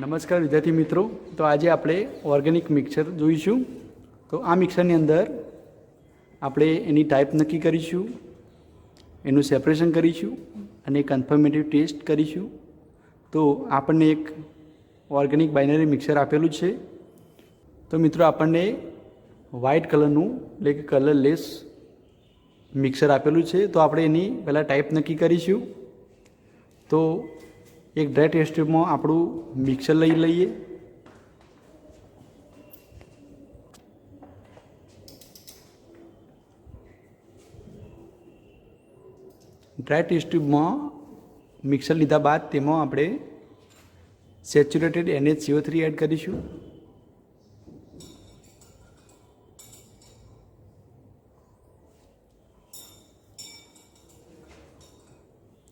નમસ્કાર વિદ્યાર્થી મિત્રો. તો આજે આપણે ઓર્ગેનિક મિક્સર જોઈશું. તો આ મિક્સરની અંદર આપણે એની ટાઈપ નક્કી કરીશું, એનું સેપરેશન કરીશું અને કન્ફર્મેટિવ ટેસ્ટ કરીશું. તો આપણને એક ઓર્ગેનિક બાઇનરી મિક્સર આપેલું છે. તો મિત્રો આપણને વ્હાઇટ કલરનું એટલે કે કલરલેસ મિક્સર આપેલું છે. તો આપણે એની પહેલાં ટાઈપ નક્કી કરીશું. તો એક ડ્રાય ટેસ્ટ ટ્યુબમાં આપણું મિક્સર લઈ લઈએ. ડ્રાય ટેસ્ટ ટ્યુબમાં મિક્સર લીધા બાદ તેમાં આપણે સેચ્યુરેટેડ NaCO3 એડ કરીશું.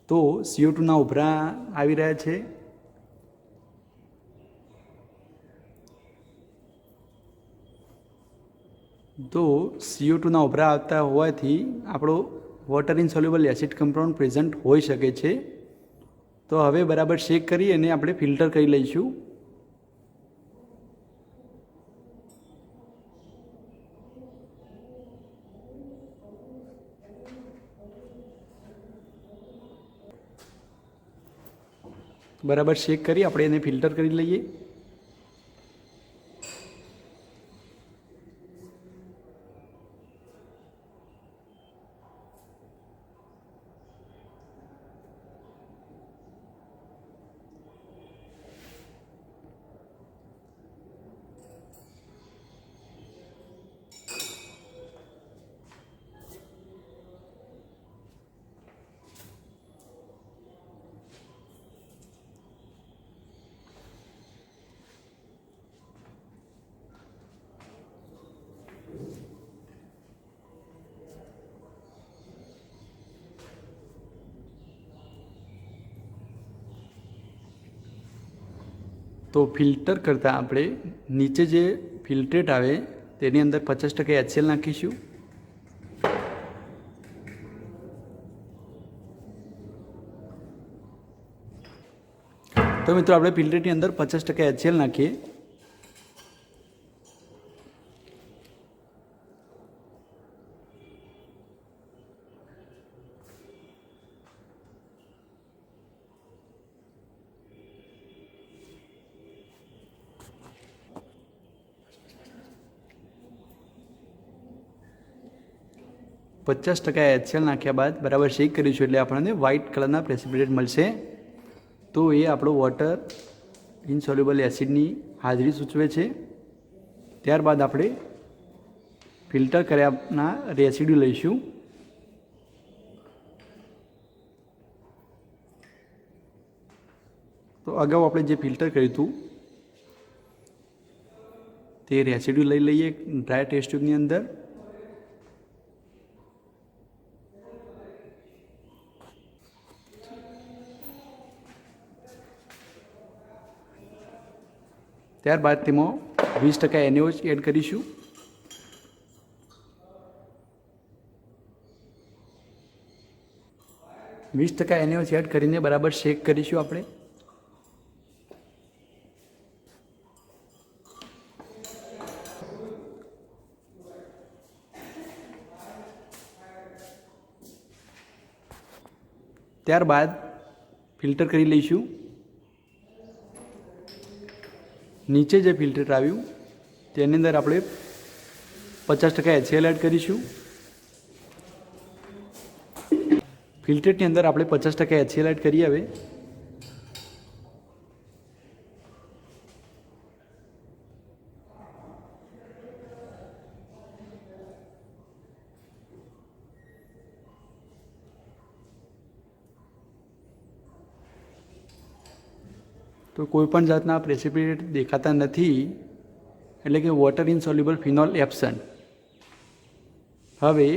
તો CO2ના ઉભરા આવી રહ્યા છે. તો CO2ના ઉભરા આવતા હોવાથી આપણો વોટર ઇનસોલ્યુબલ એસિડ કમ્પાઉન્ડ પ્રેઝન્ટ હોઈ શકે છે. તો હવે બરાબર શેક કરી અને આપણે ફિલ્ટર કરી લઈશું. બરાબર શેક કરી આપણે એને ફિલ્ટર કરી લઈએ. તો ફિલ્ટર કરતાં આપણે નીચે જે ફિલ્ટ્રેટ આવે તેની અંદર 50% HCl નાખીશું. તો મિત્રો આપણે ફિલ્ટરેટની અંદર 50% HCl નાખીએ. HCl નાખ્યા બાદ બરાબર શેક કરીશું એટલે આપણને વ્હાઇટ કલરના પ્રેસિપિટેટ મળશે. તો એ આપણો વોટર ઇનસોલ્યુબલ એસિડની હાજરી સૂચવે છે. ત્યારબાદ આપણે ફિલ્ટર કર્યાના રેસિડ્યુ લઈશું. તો અગાઉ આપણે જે ફિલ્ટર કર્યું હતું તે રેસિડ્યુ લઈ લઈએ ડ્રાય ટેસ્ટ ટ્યુબની અંદર. ત્યારબાદ તેમાં 20% NaOH એડ કરીશું. NaOH એડ કરીને બરાબર શેક કરીશું આપણે. ત્યારબાદ ફિલ્ટર કરી લઈશું. નીચે જે ફિલ્ટર આવ્યું તેની અંદર આપણે 50% HCl એડ કરીશું. ફિલ્ટરની અંદર આપણે 50% HCl એડ કરીએ. હવે તો કોઈ પણ જાતના પ્રેસિપિટેટ દેખાતા નથી, એટલે કે વોટર ઇનસોલ્યુબલ ફિનોલ એબ્સન્ટ. હવે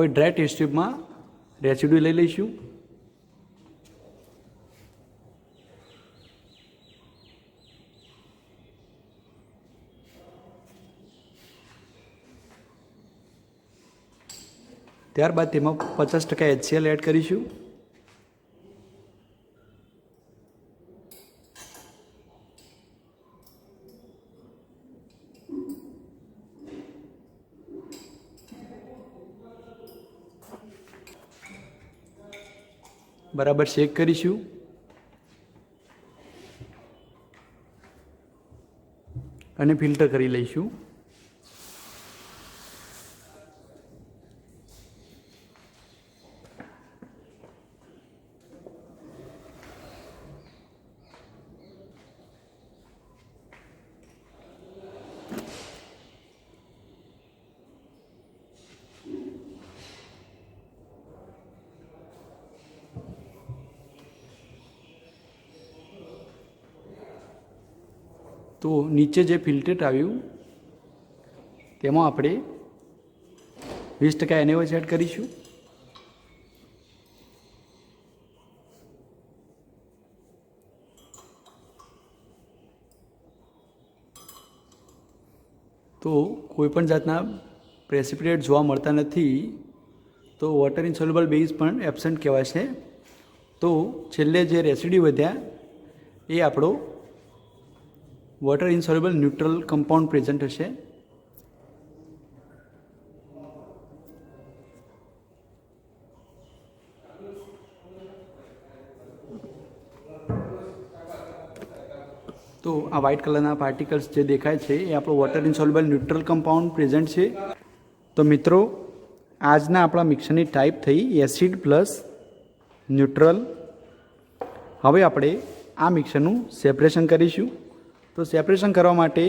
ડ્રાય ટેસ્ટ ટ્યુબમાં રેસિડ્યુ લઈ લઈશું. ત્યારબાદ તેમાં 50% HCl એડ કરીશું. બરાબર શેક કરીશું અને ફિલ્ટર કરી લઈશું. તો નીચે જે ફિલ્ટર આવ્યું તેમાં આપણે 20% NaOH એડ કરીશું. તો કોઈપણ જાતના પ્રેસિપિટેટ જોવા મળતા નથી, તો વોટર ઇન્સોલ્યુબલ બેઝ પણ એબ્સન્ટ કહેવાશે. તો છેલ્લે જે રેસિડ્યુ વધ્યા એ આપણો water insoluble neutral compound present હશે. તો આ વ્હાઇટ કલરના પાર્ટિકલ્સ જે દેખાય છે એ આપણો water insoluble neutral compound present છે. તો મિત્રો આજના આપણા મિક્સરની ટાઈપ થઈ એસિડ પ્લસ ન્યુટ્રલ. હવે આપણે આ મિક્સરનું સેપરેશન કરીશું. તો સેપરેશન કરવા માટે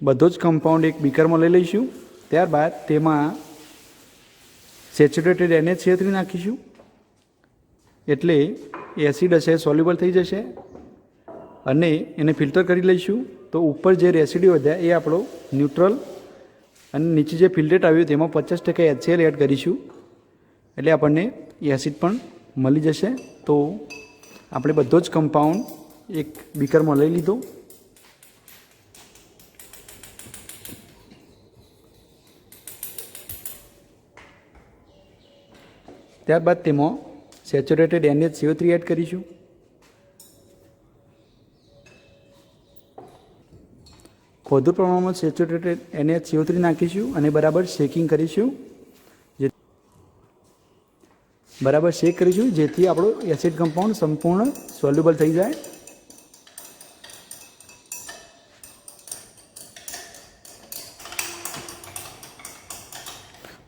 બધો જ કમ્પાઉન્ડ એક બીકરમાં લઈ લઈશું. ત્યારબાદ તેમાં સેચ્યુરેટેડ NaCO3 નાખીશું, એટલે એસિડ હશે સોલ્યુબલ થઈ જશે અને એને ફિલ્ટર કરી લઈશું. તો ઉપર જે રેસિડ્યુ વધ્યા એ આપણો ન્યુટ્રલ અને નીચે જે ફિલ્ટરેટ આવ્યું તેમાં 50% HCl એડ કરીશું, એટલે આપણને એસિડ પણ મળી જશે. તો આપણે બધો જ કમ્પાઉન્ડ એક બીકરમાં લઈ લીધો. ત્યારબાદ તેમાં સેચ્યુરેટેડ NaCO3 એડ કરીશું. વધુ પ્રમાણમાં સેચ્યુરેટેડ NaCO3 નાખીશું અને બરાબર શેકિંગ કરીશું. બરાબર શેક કરીશું જેથી આપણો એસિડ કમ્પાઉન્ડ સંપૂર્ણ સોલ્યુબલ થઈ જાય.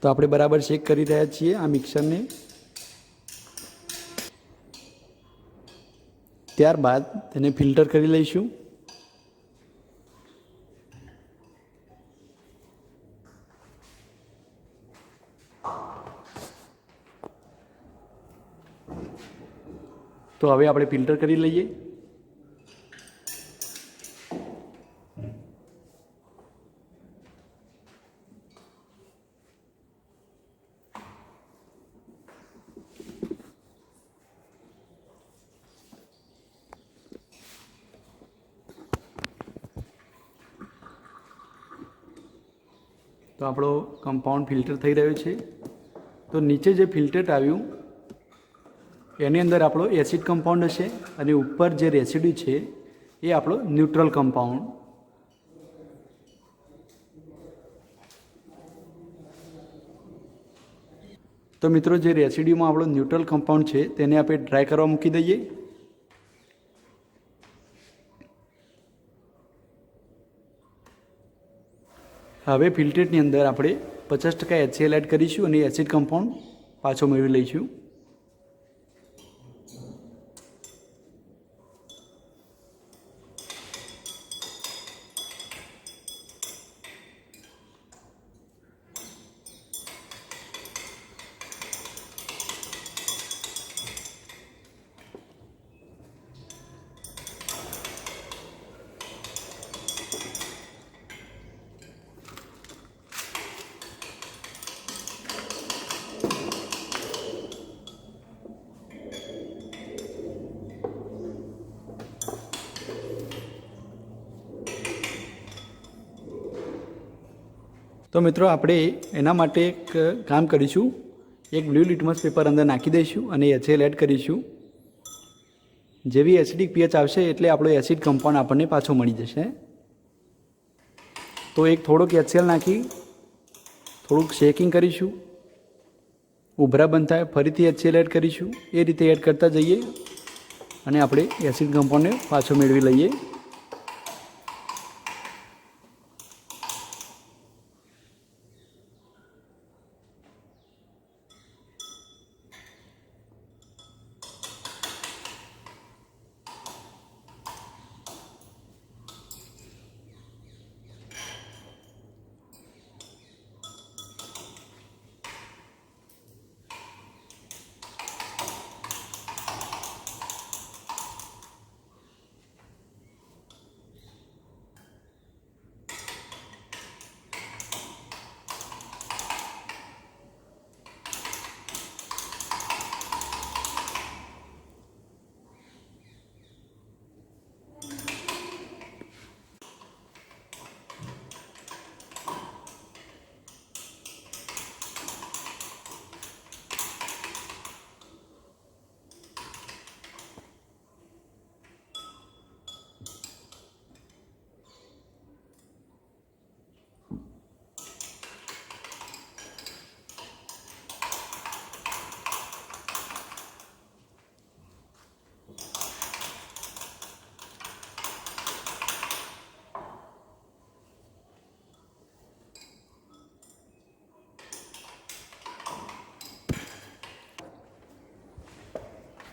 તો આપણે બરાબર શેક કરી રહ્યા છીએ આ મિક્સરને. ત્યારબાદ તેને ફિલ્ટર કરી લઈશું. તો હવે આપણે ફિલ્ટર કરી લઈએ. તો આપણો કમ્પાઉન્ડ ફિલ્ટર થઈ રહ્યો છે. તો નીચે જે ફિલ્ટરેટ આવ્યું એની અંદર આપણો એસિડ કમ્પાઉન્ડ હશે અને ઉપર જે રેસિડ્યુ છે એ આપણો ન્યુટ્રલ કમ્પાઉન્ડ. તો મિત્રો જે રેસિડ્યુમાં આપણો ન્યુટ્રલ કમ્પાઉન્ડ છે તેને આપણે ડ્રાય કરવા મૂકી દઈએ. હવે ફિલ્ટરેટની અંદર આપણે 50% HCl એડ કરીશું અને એસિડ કમ્પાઉન્ડ પાછો મેળવી લઈશું. તો મિત્રો આપણે એના માટે એક કામ કરીશું. એક બ્લુ લિટમસ પેપર અંદર નાખી દઈશું અને HCl એડ કરીશું. જેવી એસિડિક pH આવશે એટલે આપણો એસિડ કમ્પાઉન્ડ આપણને પાછો મળી જશે. તો એક થોડોક HCl નાખી થોડુંક શેકિંગ કરીશું ઉભરા બંધ થાય ફરીથી HCl એડ કરીશું. એ રીતે એડ કરતા જઈએ અને આપણે એસિડ કમ્પાઉન્ડને પાછો મેળવી લઈએ.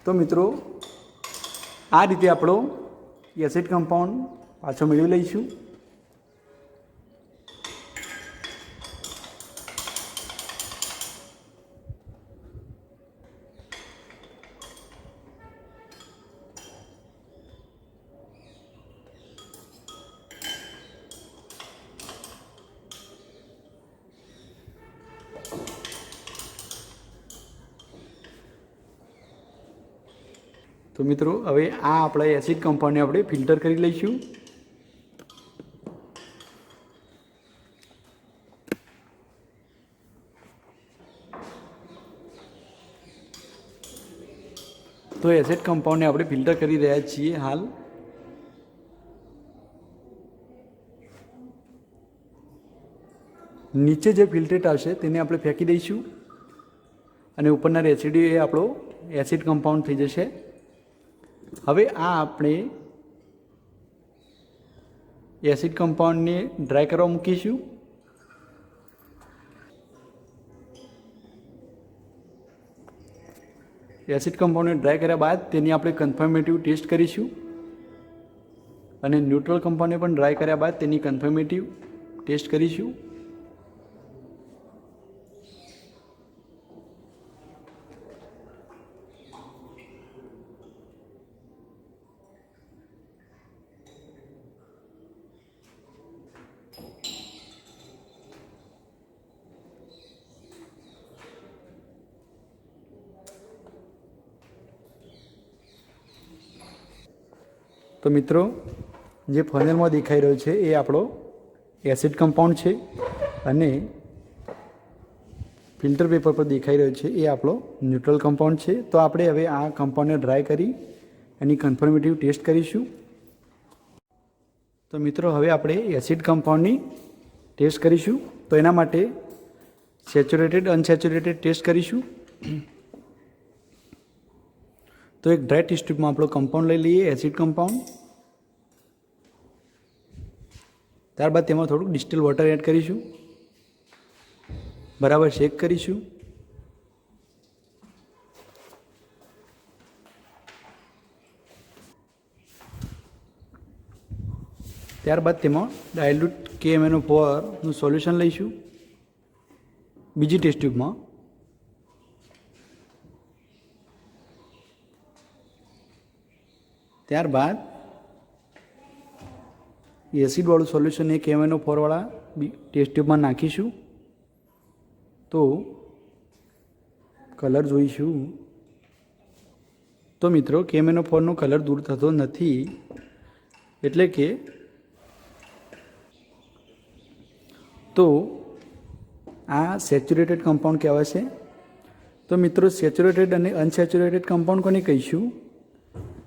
તો મિત્રો આ રીતે આપણો એસિડ કમ્પાઉન્ડ પાછો મેળવી લઈશું. તો મિત્રો હવે આ આપણા એસિડ કમ્પાઉન્ડને આપણે ફિલ્ટર કરી લઈશું. તો એસિડ કમ્પાઉન્ડને આપણે ફિલ્ટર કરી રહ્યા છીએ હાલ. નીચે જે ફિલ્ટરેટ આવશે તેને આપણે ફેંકી દઈશું અને ઉપરના રેસિડ્યુ એ આપણો એસિડ કમ્પાઉન્ડ થઈ જશે. હવે આ આપણે એસિડ કમ્પાઉન્ડને ડ્રાય કરવા મૂકીશું. એસિડ કમ્પાઉન્ડને ડ્રાય કર્યા બાદ તેની આપણે કન્ફર્મેટિવ ટેસ્ટ કરીશું અને ન્યુટ્રલ કમ્પાઉન્ડને પણ ડ્રાય કર્યા બાદ તેની કન્ફર્મેટિવ ટેસ્ટ કરીશું. તો મિત્રો જે ફનલમાં દેખાઈ રહ્યો છે એ આપણો એસિડ કમ્પાઉન્ડ છે અને ફિલ્ટર પેપર પર દેખાઈ રહ્યો છે એ આપણો ન્યુટ્રલ કમ્પાઉન્ડ છે. તો આપણે હવે આ કમ્પાઉન્ડને ડ્રાય કરી એની કન્ફર્મેટિવ ટેસ્ટ કરીશું. તો મિત્રો હવે આપણે એસિડ કમ્પાઉન્ડની ટેસ્ટ કરીશું. તો એના માટે સેચ્યુરેટેડ અનસેચ્યુરેટેડ ટેસ્ટ કરીશું. તો એક ડ્રાય ટેસ્ટ ટ્યુબમાં આપણો કમ્પાઉન્ડ લઈ લઈએ, એસિડ કમ્પાઉન્ડ. ત્યારબાદ તેમાં થોડુંક ડિસ્ટિલ વોટર એડ કરીશું, બરાબર શેક કરીશું. ત્યારબાદ તેમાં ડાયલ્યુટ KMnO4નું સોલ્યુશન લઈશું બીજી ટેસ્ટ ટ્યુબમાં. ત્યારબાદ એસિડવાળું સોલ્યુશન એ KMnO4વાળા ટેસ્ટ ટ્યુબમાં નાખીશું. તો કલર જોઈશું. તો મિત્રો KMnO4નો કલર દૂર થતો નથી, એટલે કે તો આ સેચ્યુરેટેડ કમ્પાઉન્ડ કહેવાશે. તો મિત્રો સેચ્યુરેટેડ અને અનસેચ્યુરેટેડ કમ્પાઉન્ડ કોને કહીશું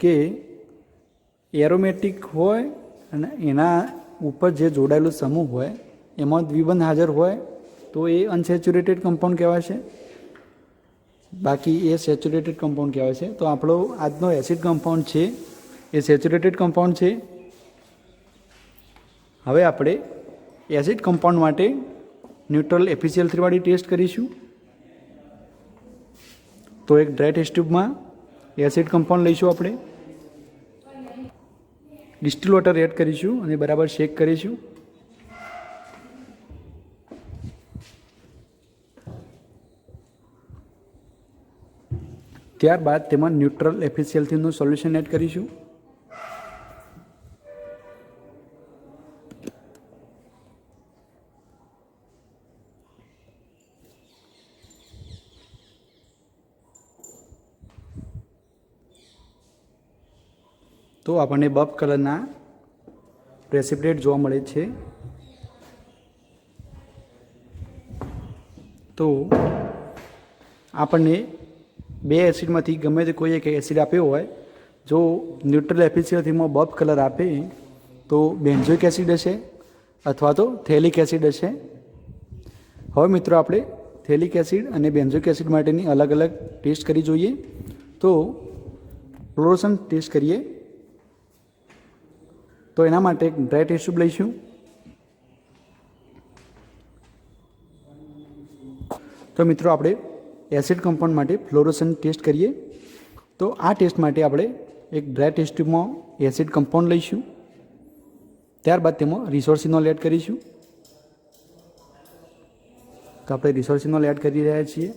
કે એરોમેટિક હોય અને એના ઉપર જે જોડાયેલો સમૂહ હોય એમાં દ્વિબંધ હાજર હોય તો એ અનસેચ્યુરેટેડ કમ્પાઉન્ડ કહેવાશે. બાકી એ સેચ્યુરેટેડ કમ્પાઉન્ડ કહેવાય છે. તો આપણો આજનો એસિડ કમ્પાઉન્ડ છે એ સેચ્યુરેટેડ કમ્પાઉન્ડ છે. હવે આપણે એસિડ કમ્પાઉન્ડ માટે ન્યુટ્રલ FeCl3 વાળી ટેસ્ટ કરીશું. તો એક ડ્રાય ટેસ્ટ ટ્યુબમાં એસિડ કમ્પાઉન્ડ લઈશું, આપણે ડિસ્ટિલ વોટર એડ કરીશું અને બરાબર શેક કરીશું. ત્યારબાદ તેમાં ન્યુટ્રલ FeCl3નું સોલ્યુશન એડ કરીશું. તો આપણને બફ કલરના પ્રેસિપિટેટ જોવા મળે છે. તો આપણને બે એસિડમાંથી ગમે તે કોઈ એક એસિડ આપ્યો હોય, જો ન્યુટ્રલ FeCl3માં બફ કલર આપે તો બેન્ઝોઇક એસિડ હશે અથવા તો થેલિક એસિડ હશે. હવે મિત્રો આપણે થેલિક એસિડ અને બેન્ઝોઇક એસિડ માટેની અલગ અલગ ટેસ્ટ કરી જોઈએ. તો ફ્લોરોસન્ટ ટેસ્ટ કરીએ. તો એના માટે એક ડ્રાય ટેસ્ટ ટ્યુબ લઈશું. તો મિત્રો આપણે એસિડ કમ્પાઉન્ડ માટે ફ્લોરોસન્ટ ટેસ્ટ કરીએ. તો આ ટેસ્ટ માટે આપણે એક ડ્રાય ટેસ્ટ ટ્યુબમાં એસિડ કમ્પાઉન્ડ લઈશું. ત્યારબાદ તેમાં રિસોર્સિનોલ એડ કરીશું. તો આપણે રિસોર્સિનોલ એડ કરી રહ્યા છીએ.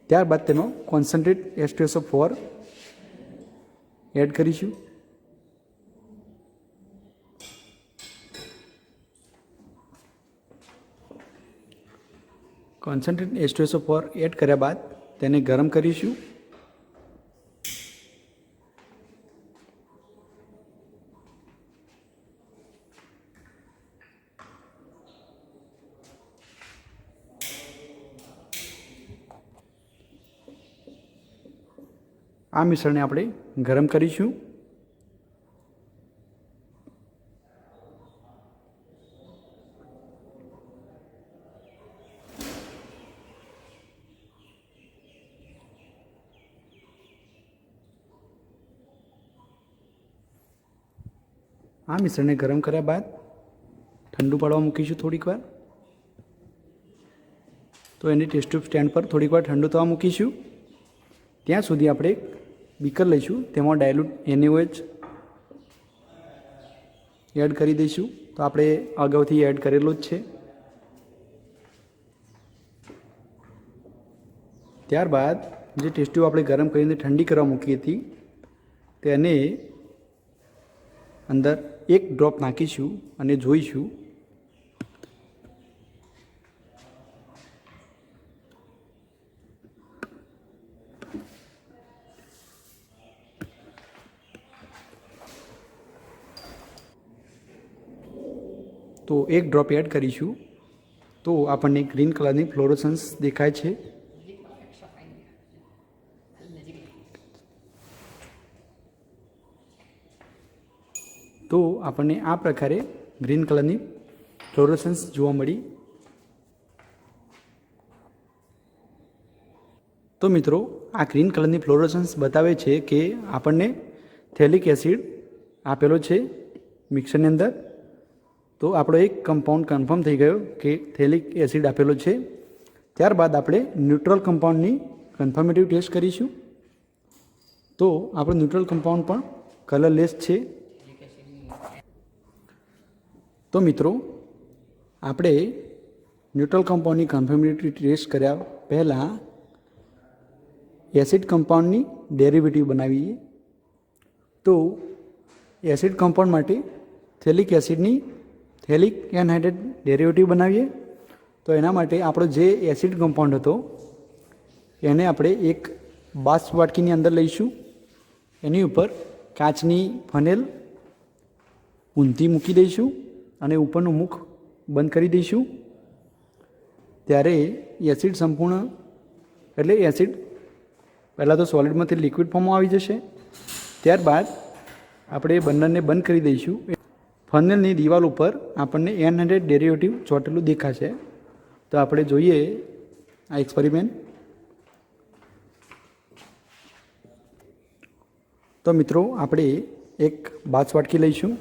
ત્યારબાદ તેનો કોન્સન્ટ્રેટ H2SO4 એડ કરીશું. કોન્સન્ટ્રેટ H2SO4 એડ કર્યા બાદ તેને ગરમ કરીશું. આ મિશ્રણને આપણે ગરમ કરીશું. આ મિશ્રણને ગરમ કર્યા બાદ ઠંડુ પાડવા મૂકીશું થોડીક વાર. તો એને ટેસ્ટ ટ્યુબ સ્ટેન્ડ પર થોડીક વાર ઠંડુ થવા મૂકીશું. ત્યાં સુધી આપણે એક બીકર લઈશું, તેમાં ડાયલ્યુટ NaOH એડ કરી દઈશું. તો આપણે અગાઉથી એડ કરેલો જ છે. ત્યારબાદ જે ટેસ્ટ ટ્યુબ આપણે ગરમ કરીને ઠંડી કરવા મૂકી હતી તેને અંદર એક ડ્રોપ નાખીશું અને જોઈશું. તો એક ડ્રોપ એડ કરીશું તો આપણને ગ્રીન કલરની ફ્લોરોસન્સ દેખાય છે. તો આપણને આ પ્રકારે ગ્રીન કલરની ફ્લોરોસન્સ જોવા મળી. તો મિત્રો આ ગ્રીન કલરની ફ્લોરોસન્સ બતાવે છે કે આપણને થેલિક એસિડ આપેલો છે મિક્સરની અંદર. તો આપણો એક કમ્પાઉન્ડ કન્ફર્મ થઈ ગયો કે થેલિક એસિડ આપેલો છે. ત્યારબાદ આપણે ન્યુટ્રલ કમ્પાઉન્ડની કન્ફર્મેટિવ ટેસ્ટ કરીશું. તો આપણો ન્યુટ્રલ કમ્પાઉન્ડ પણ કલરલેસ છે. તો મિત્રો આપણે ન્યુટ્રલ કમ્પાઉન્ડની કન્ફર્મેટિવ ટેસ્ટ કર્યા પહેલાં એસિડ કમ્પાઉન્ડની ડેરિવેટિવ બનાવીએ. તો એસિડ કમ્પાઉન્ડ માટે થેલિક એસિડની થેલિક એનહાઇડ્રેટ ડેરિવેટિવ બનાવીએ. તો એના માટે આપણો જે એસિડ કમ્પાઉન્ડ હતો એને આપણે એક બાષ્પ વાટકીની અંદર લઈશું. એની ઉપર કાચની ફનેલ ઊંધી મૂકી દઈશું અને ઉપરનું મુખ બંધ કરી દઈશું. ત્યારે એસિડ સંપૂર્ણ એટલે એસિડ પહેલાં તો સોલિડમાંથી લિક્વિડ ફોર્મમાં આવી જશે. ત્યારબાદ આપણે બંનેને બંધ કરી દઈશું. ફનેલની દિવાલ ઉપર આપણને N100 ડેરિવેટિવ ચોટેલું દેખાશે. તો આપણે જોઈએ આ એક્સપેરિમેન્ટ. તો મિત્રો આપણે એક બાજવાટકી લઈશું.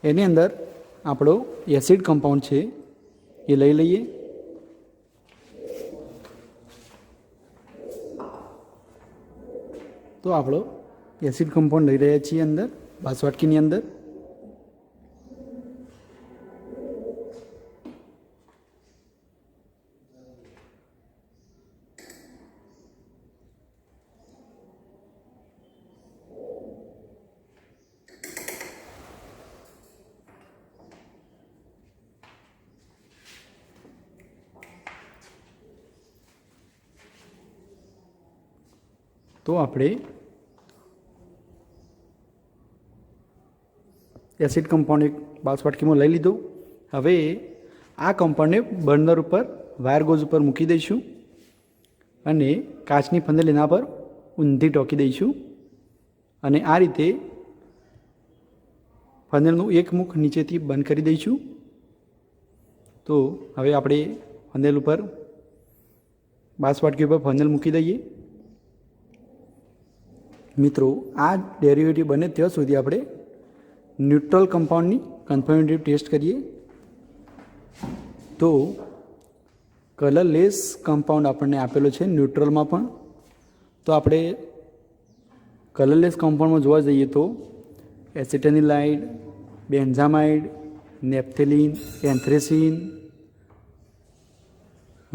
એની અંદર આપણો એસિડ કમ્પાઉન્ડ છે એ લઈ લઈએ. તો આપણો એસિડ કમ્પાઉન્ડ લઈ રહ્યા છીએ અંદર બાજવાટકીની અંદર. તો આપણે એસિડ કમ્પાઉન્ડ એક બાજવાટકીમાં લઈ લીધું. હવે આ કમ્પાઉન્ડને બર્નર ઉપર વાયર ગોઝ ઉપર મૂકી દઈશું અને કાચની ફંદેલ એના પર ઊંધી ટોકી દઈશું અને આ રીતે ફંદેલનું એક મુખ નીચેથી બંધ કરી દઈશું. તો હવે આપણે ફંદેલ ઉપર બાજવાટકી ઉપર ફંદેલ મૂકી દઈએ. મિત્રો આ ડેરિવેટિવ બને ત્યાં સુધી આપણે ન્યુટ્રલ કમ્પાઉન્ડની કન્ફર્મેટિવ ટેસ્ટ કરીએ. તો કલરલેસ કમ્પાઉન્ડ આપણને આપેલો છે ન્યુટ્રલમાં પણ. તો આપણે કલરલેસ કમ્પાઉન્ડમાં જોવા જઈએ તો એસિટેનિલાઇડ, બેન્ઝામાઇડ, નેપ્થેલિન, એન્થ્રેસિન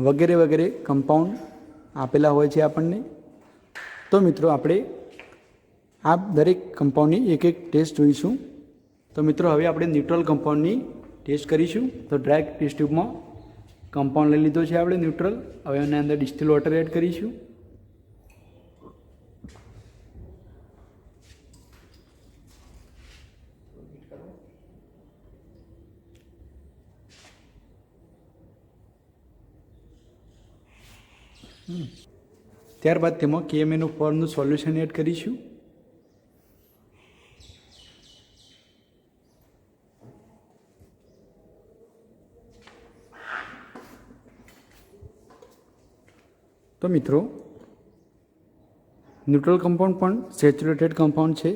વગેરે વગેરે કમ્પાઉન્ડ આપેલા હોય છે આપણને. તો મિત્રો આપણે આ દરેક કમ્પાઉન્ડની એક એક ટેસ્ટ જોઈશું. તો મિત્રો હવે આપણે ન્યુટ્રલ કમ્પાઉન્ડની ટેસ્ટ કરીશું. તો ડ્રાય ટેસ્ટ ટ્યુબમાં કમ્પાઉન્ડ લઈ લીધો છે આપણે ન્યુટ્રલ. હવે એના અંદર ડિસ્ટિલ વોટર એડ કરીશું. ત્યારબાદ તેમાં KMnO4નું સોલ્યુશન એડ કરીશું. તો મિત્રો ન્યુટ્રલ કમ્પાઉન્ડ પણ સેચ્યુરેટેડ કમ્પાઉન્ડ છે.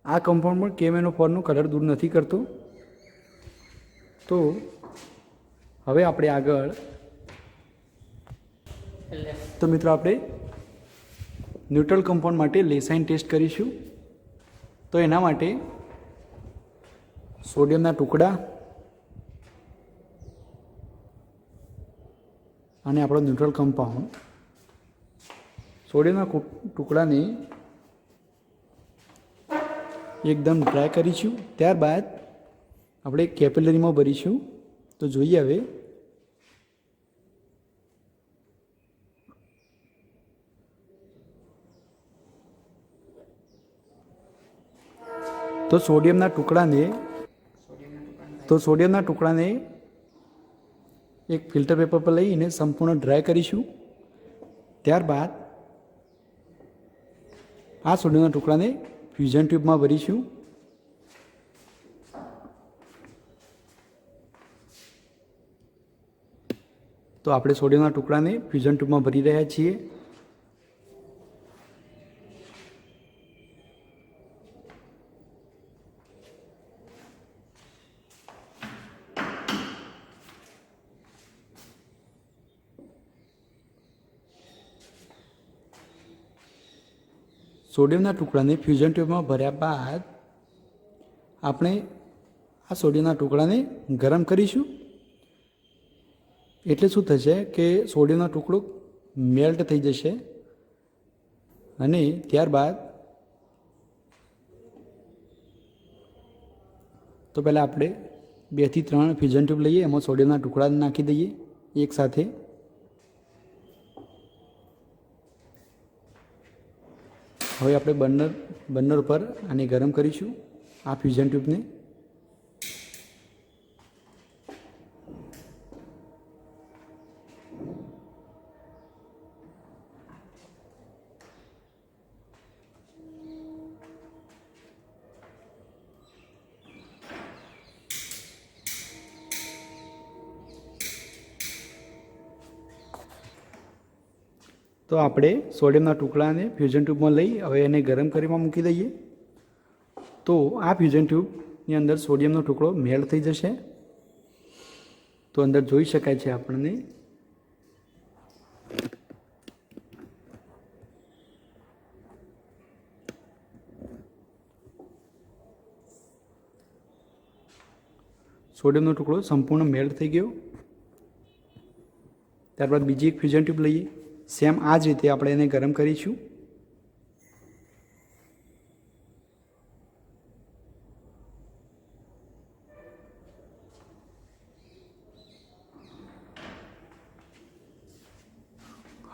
આ કમ્પાઉન્ડ પણ KMnO4નો કલર દૂર નથી કરતો. તો હવે આપણે આગળ તો મિત્રો આપણે ન્યુટ્રલ કમ્પાઉન્ડ માટે લેસાઇન ટેસ્ટ કરીશું. તો એના માટે સોડિયમના ટુકડા અને આપણો ન્યુટ્રલ કમ્પાઉન્ડ સોડિયમના ટુકડાને એકદમ ડ્રાય કરીશું. ત્યારબાદ આપણે કેપિલરીમાં ભરીશું. તો જોઈએ હવે તો સોડિયમના ટુકડાને એક ફિલ્ટર પેપર પર લઈને સંપૂર્ણ ડ્રાય કરીશું. ત્યારબાદ આ સોડિયમના ટુકડાને ફ્યુઝન ટ્યુબમાં ભરીશું. તો આપણે સોડિયમના ટુકડાને ફ્યુઝન ટ્યુબમાં ભરી રહ્યા છીએ. સોડિયમના ટુકડાને ફ્યુઝન ટ્યુબમાં ભર્યા બાદ આપણે આ સોડિયમના ટુકડાને ગરમ કરીશું. એટલે શું થશે કે સોડિયમનો ટુકડો મેલ્ટ થઈ જશે અને ત્યારબાદ તો પહેલાં આપણે 2 થી 3 ફ્યુઝન ટ્યુબ લઈએ. એમાં સોડિયમના ટુકડા નાખી દઈએ એકસાથે. હવે આપણે બર્નર ઉપર આને ગરમ કરીશું આ ફ્યુઝન ટ્યુબને. તો આપણે સોડિયમના ટુકડાને ફ્યુઝન ટ્યુબમાં લઈ હવે એને ગરમ કરીમાં મૂકી દઈએ. તો આ ફ્યુઝન ટ્યુબની અંદર સોડિયમનો ટુકડો મેલ્ટ થઈ જશે. તો અંદર જોઈ શકાય છે આપણને સોડિયમનો ટુકડો સંપૂર્ણ મેલ્ટ થઈ ગયો. ત્યારબાદ બીજી એક ફ્યુઝન ટ્યુબ લઈએ. સેમ આ જ રીતે આપણે એને ગરમ કરીશું.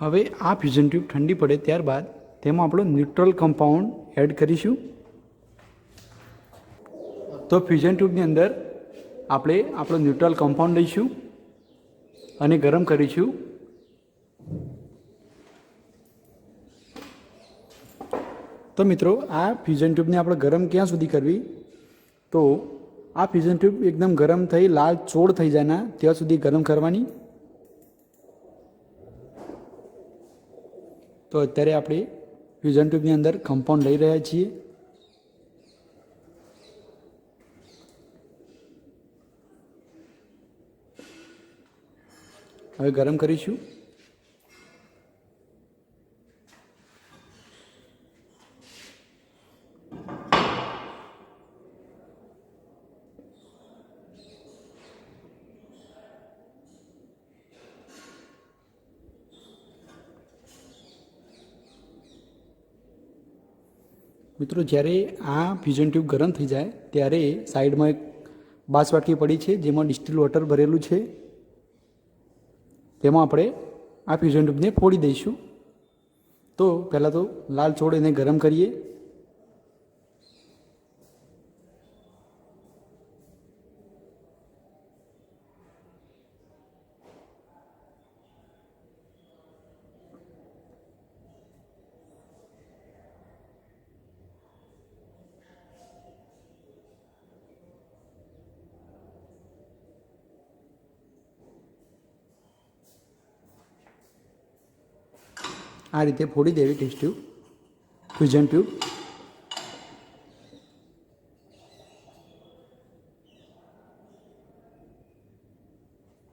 હવે આ ફ્યુઝન ટ્યુબ ઠંડી પડે ત્યારબાદ તેમાં આપણો ન્યુટ્રલ કમ્પાઉન્ડ એડ કરીશું. તો ફ્યુઝન ટ્યુબની અંદર આપણે આપણો ન્યુટ્રલ કમ્પાઉન્ડ લઈશું અને ગરમ કરીશું. તો મિત્રો આ ફ્યુઝન ટ્યુબને આપણે ગરમ ક્યાં સુધી કરવી? તો આ ફ્યુઝન ટ્યુબ એકદમ ગરમ થઈ લાલ ચોળ થઈ જાય ના ત્યાં સુધી ગરમ કરવાની. તો અત્યારે આપણે ફ્યુઝન ટ્યુબની અંદર કમ્પાઉન્ડ લઈ રહ્યા છીએ. હવે ગરમ કરીશું. મિત્રો જ્યારે આ ફ્યુઝન ટ્યુબ ગરમ થઈ જાય ત્યારે સાઈડમાં એક બાસવાટકી પડી છે જેમાં ડિસ્ટિલ વોટર ભરેલું છે. તેમાં આપણે આ ફ્યુઝન ટ્યુબને ફોડી દઈશું. તો પહેલાં તો લાલ છોડ એને ગરમ કરીએ. આ રીતે ફોડી દેવી ટેસ્ટ ટ્યુબ ફ્યુઝન ટ્યુબ.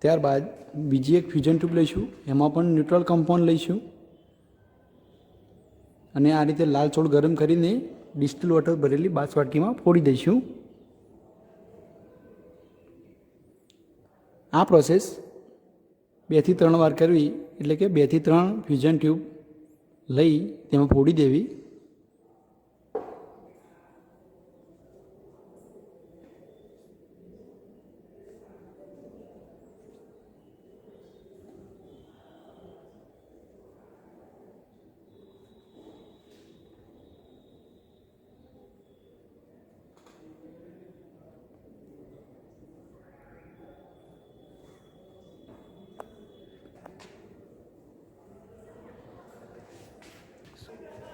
ત્યારબાદ બીજી એક ફ્યુઝન ટ્યુબ લઈશું. એમાં પણ ન્યુટ્રલ કમ્પાઉન્ડ લઈશું અને આ રીતે લાલ છોડ ગરમ કરીને ડિસ્ટિલ વોટર ભરેલી બાસવાટકીમાં ફોડી દઈશું. આ પ્રોસેસ 2 થી 3 વાર કરવી, એટલે કે 2 થી 3 ફ્યુઝન ટ્યુબ લઈ તેમાં ફોડી દેવી.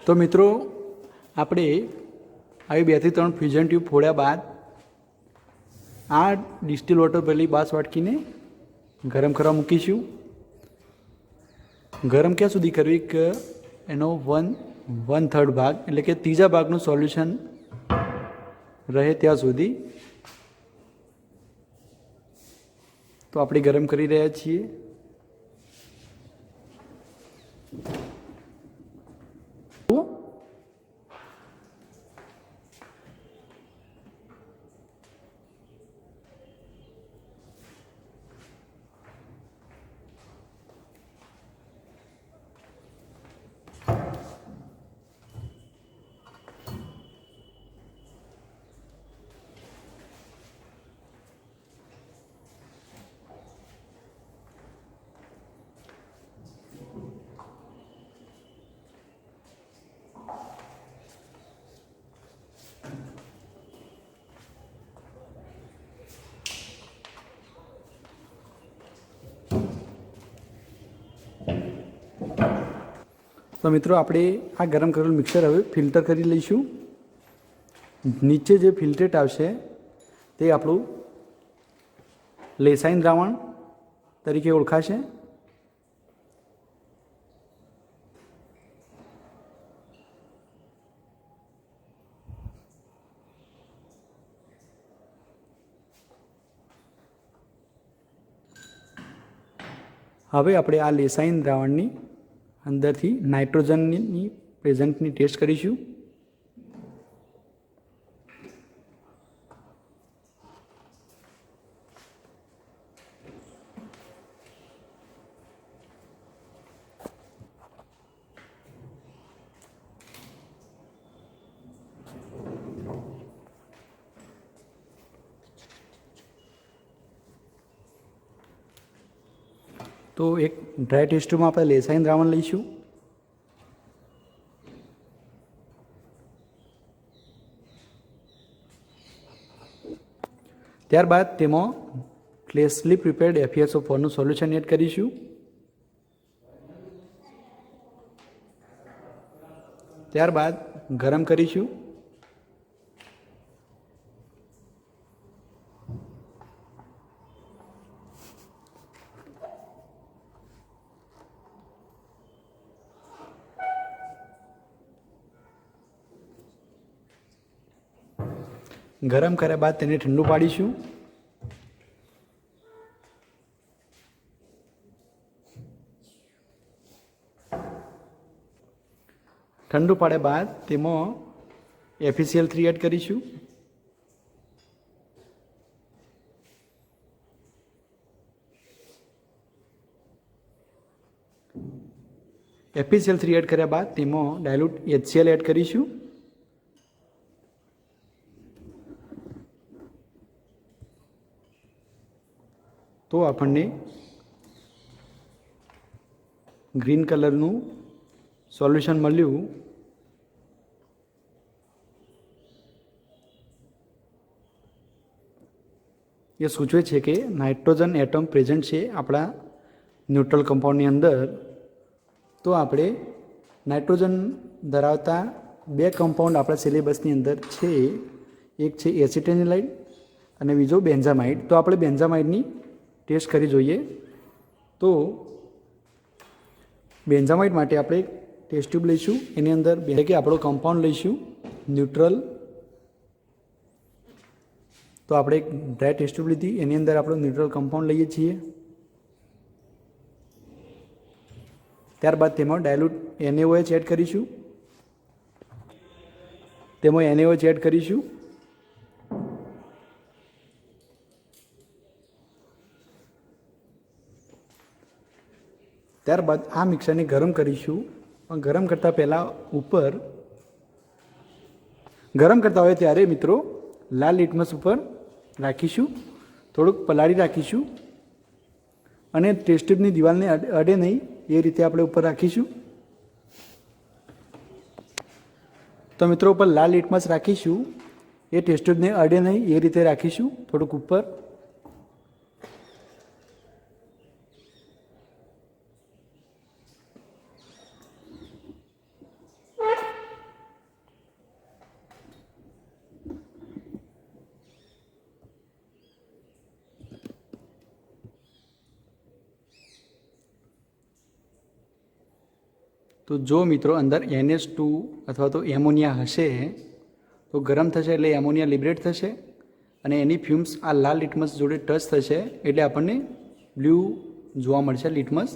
તો મિત્રો આપણે આવી 2 થી 3 ફ્યુઝન ટ્યુબ ફોડ્યા બાદ આ ડિસ્ટિલ વોટર ભરેલી બાસવાટકીને ગરમ કરવા મૂકીશું. ગરમ ક્યાં સુધી કરવી કે એનો 1/3 ભાગ એટલે કે ત્રીજા ભાગનું સોલ્યુશન રહે ત્યાં સુધી. તો આપણે ગરમ કરી રહ્યા છીએ. તો મિત્રો આપણે આ ગરમ કરેલું મિક્સર હવે ફિલ્ટર કરી લઈશું. નીચે જે ફિલ્ટરેટ આવશે તે આપણું લેસાઈન દ્રાવણ તરીકે ઓળખાશે. હવે આપણે આ લેસાઈન દ્રાવણની અંદરથી નાઇટ્રોજનની પ્રેઝન્ટની ટેસ્ટ કરીશું. તો એક ડ્રાય ટેસ્ટ ટ્યુબમાં આપણે લેસાઈન દ્રાવણ લઈશું. ત્યારબાદ તેમાં ક્લેસલી પ્રિપેર્ડ FeSO4નું સોલ્યુશન એડ કરીશું. ત્યારબાદ ગરમ કરીશું. ગરમ કર્યા બાદ તેને ઠંડુ પાડીશું. ઠંડુ પાડ્યા બાદ તેમાં FeCl3 એડ કરીશું. FeCl3 એડ કર્યા બાદ તેમાં ડાયલ્યુટ HCl એડ કરીશું. તો આપણને ગ્રીન કલરનું સોલ્યુશન મળ્યું. એ સૂચવે છે કે નાઇટ્રોજન એટમ પ્રેઝન્ટ છે આપણા ન્યુટ્રલ કમ્પાઉન્ડની અંદર. તો આપણે નાઇટ્રોજન ધરાવતા બે કમ્પાઉન્ડ આપણા સિલેબસની અંદર છે. એક છે એસિટેનિલાઇડ અને બીજો બેન્ઝામાઇડ. તો આપણે બેન્ઝામાઇડની ટેસ્ટ કરી જોઈએ. તો બેન્ઝામાઇડ માટે આપણે ટેસ્ટ ટ્યુબ લઈશું. એની અંદર એટલે કે આપણો કમ્પાઉન્ડ લઈશું ન્યુટ્રલ. તો આપણે એક ડ્રાય ટેસ્ટ ટ્યુબ લીધી, એની અંદર આપણો ન્યુટ્રલ કમ્પાઉન્ડ લઈએ છીએ. ત્યારબાદ તેમાં ડાયલ્યુટ NaOH એડ કરીશું. તેમાં NaOH એડ કરીશું. ત્યારબાદ આ મિક્સરને ગરમ કરીશું. પણ ગરમ કરતાં પહેલાં ઉપર ગરમ કરતા હોય ત્યારે મિત્રો લાલ લિટમસ ઉપર રાખીશું, થોડુંક પલાળી રાખીશું અને ટેસ્ટ ટ્યુબની દિવાલને અડે નહીં એ રીતે આપણે ઉપર રાખીશું. તો મિત્રો ઉપર લાલ લિટમસ રાખીશું, એ ટેસ્ટ ટ્યુબને અડે નહીં એ રીતે રાખીશું થોડુંક ઉપર. તો જો મિત્રો અંદર NH2 અથવા તો એમોનિયા હશે તો ગરમ થશે એટલે એમોનિયા લિબરેટ થશે અને એની ફ્યુમ્સ આ લાલ લિટમસ જોડે ટચ થશે એટલે આપણને બ્લુ જોવા મળશે લિટમસ.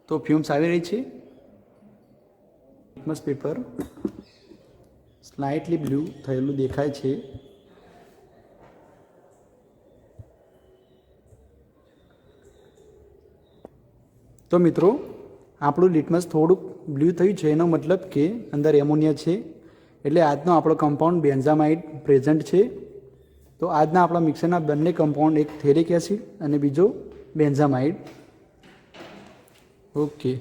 તો ફ્યુમ્સ આવી રહી છે. લિટમસ પેપર સ્લાઇટલી બ્લુ થયેલું દેખાય છે. તો મિત્રો આપણું લિટમસ થોડુંક બ્લુ થયું છે, એનો મતલબ કે અંદર એમોનિયા છે. એટલે આજનો આપણો કમ્પાઉન્ડ બેન્ઝામાઇડ પ્રેઝન્ટ છે. તો આજના આપણા મિક્સરના બંને કમ્પાઉન્ડ, એક થેરિક એસિડ અને બીજો બેન્ઝામાઇડ. ઓકે.